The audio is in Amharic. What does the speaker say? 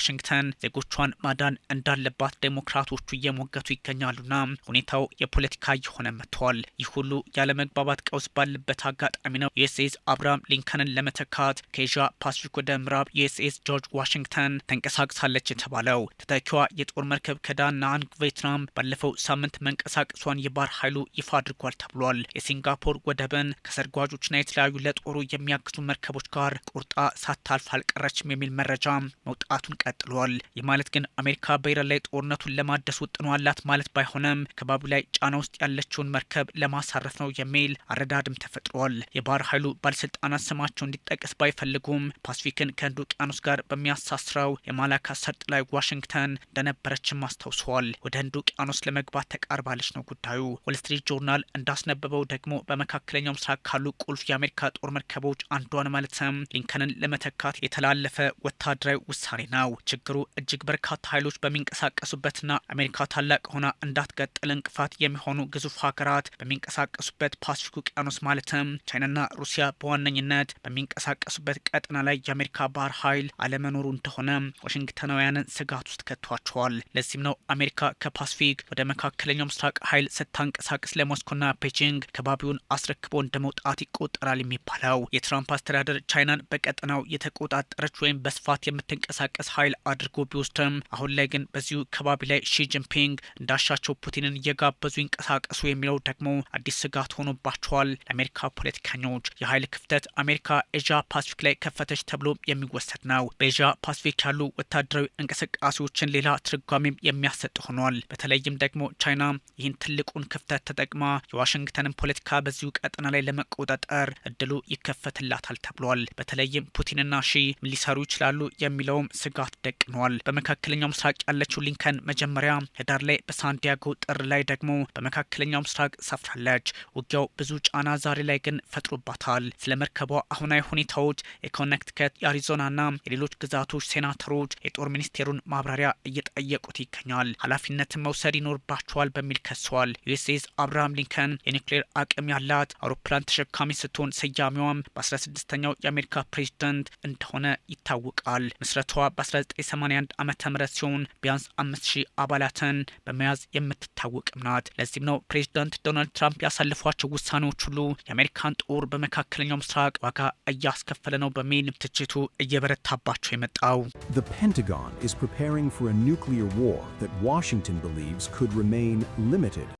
ዋሽንግተን ዜጎቿን ማዳን እንዳለባት ዴሞክራቶቹ እየሞገቱ ይገኛሉና ሁኔታው የፖለቲካ እየሆነ መጥቷል። ይህ ሁሉ ያለመግባባት ቀውስ ባለበት አጋጣሚ ነው ዩኤስኤስ አብርሃም ሊንከንን ለመተካት ከኤዥያ ፓሲፊክ ወደ ምዕራብ ዩኤስኤስ ጆርጅ ዋሽንግተን ተንቀሳቅሳለች የተባለው። ተተኪዋ የጦር መርከብ ከዳናንግ ቬትናም ባለፈው ሳምንት መንቀሳቀሷን የባህር ኃይሉ ይፋ አድርጓል ተብሏል። የሲንጋፖር ወደብን ከሰርጓጆችና የተለያዩ ለጦሩ የሚያግዙ መርከቦች ጋር ቁርጣ ሳታልፍ አልቀረችም የሚል መረጃ መውጣቱን ቀጥሏል። ይህ ማለት ግን አሜሪካ በኢራን ላይ ጦርነቱን ለማደስ ውጥኗ አላት ማለት ባይሆንም ከባቢው ላይ ጫና ውስጥ ያለችውን መርከብ ለማሳረፍ ነው የሚል አረዳድም ተፈጥሯል። የባህር ኃይሉ ባለስልጣናት ስማቸው እንዲጠቀስ ባይፈልጉም ፓሲፊክን ከህንድ ውቅያኖስ ጋር በሚያሳስረው የማላካ ሰርጥ ላይ ዋሽንግተን እንደነበረችም አስታውሰዋል። ወደ ህንድ ውቅያኖስ ለመግባት ተቃርባለች ነው ጉዳዩ። ዎል ስትሪት ጆርናል እንዳስነበበው ደግሞ በመካከለኛው ምስራቅ ካሉ ቁልፍ የአሜሪካ ጦር መርከቦች አንዷን ማለትም ሊንከንን ለመተካት የተላለፈ ወታደራዊ ውሳኔ ነው። ችግሩ እጅግ በርካታ ኃይሎች በሚንቀሳቀሱበትና አሜሪካ ታላቅ ሆና እንዳትቀጥል እንቅፋት የሚሆኑ ግዙፍ ሀገራት በሚንቀሳቀሱበት ፓሲፊክ ውቅያኖስ ማለትም ቻይናና ሩሲያ በዋነኝነት በሚንቀሳቀሱበት ቀጠና ላይ የአሜሪካ ባህር ኃይል አለመኖሩ እንደሆነ ዋሽንግተናውያንን ስጋት ውስጥ ከቷቸዋል። ለዚህም ነው አሜሪካ ከፓሲፊክ ወደ መካከለኛው ምስራቅ ኃይል ስታንቀሳቀስ ለሞስኮና ቤጂንግ ከባቢውን አስረክቦ እንደመውጣት ይቆጠራል የሚባለው። የትራምፕ አስተዳደር ቻይናን በቀጠናው የተቆጣጠረች ወይም በስፋት የምትንቀሳቀስ ኃይል አድርጎ ቢወስድም አሁን ላይ ግን በዚሁ ከባቢ ላይ ሺጂንፒንግ እንዳሻቸው ፑቲንን እየጋበዙ ይንቀሳቀሱ የሚለው ደግሞ አዲስ ስጋት ሆኖባቸዋል። ለአሜሪካ ፖለቲከኞች የኃይል ክፍተት አሜሪካ ኤዥያ ፓሲፊክ ላይ ከፈተች ተብሎ የሚወሰድ ነው። በኤዥያ ፓሲፊክ ያሉ ወታደራዊ እንቅስቃሴዎችን ሌላ ትርጓሜም የሚያሰጥ ሆኗል። በተለይም ደግሞ ቻይና ይህን ትልቁን ክፍተት ተጠቅማ የዋሽንግተንን ፖለቲካ በዚሁ ቀጠና ላይ ለመቆጣጠር እድሉ ይከፈትላታል ተብሏል። በተለይም ፑቲንና ሺ ሊሰሩ ይችላሉ የሚለውም ስጋት ደቅኗል። በመካከለኛው ምስራቅ ያለችው ሊንከን መጀመሪያ ህዳር ላይ በሳንዲያጎ ጥር ላይ ደግሞ በመካከለኛው ምስራቅ ሰፍራለች። ውጊያው ብዙ ጫና ዛሬ ላይ ግን ፈጥሮባታል። ስለ መርከቧ አሁናዊ ሁኔታዎች የኮኔክቲከት የአሪዞናና የሌሎች ግዛቶች ሴናተሮች የጦር ሚኒስቴሩን ማብራሪያ እየጠየቁት ይገኛል። ኃላፊነትን መውሰድ ይኖርባቸዋል በሚል ከሰዋል። ዩኤስኤስ አብርሃም ሊንከን የኒውክሌር አቅም ያላት አውሮፕላን ተሸካሚ ስትሆን ስያሜዋም በ16ኛው የአሜሪካ ፕሬዚደንት እንደሆነ ይታወቃል። ምስረቷ በ1981 ዓመተ ምህረት ሲሆን ቢያንስ 5000 አባላትን በመያዝ የምትታወቅም ናት። ለዚህም ነው ፕሬዚዳንት ዶናልድ ትራምፕ ያሳለፏቸው ውሳኔዎች ሁሉ የአሜሪካን ጦር በመካከለኛው ምስራቅ ዋጋ እያስከፈለ ነው በሚል ትችቱ እየበረታባቸው የመጣው። The Pentagon is preparing for a nuclear war that Washington believes could remain limited.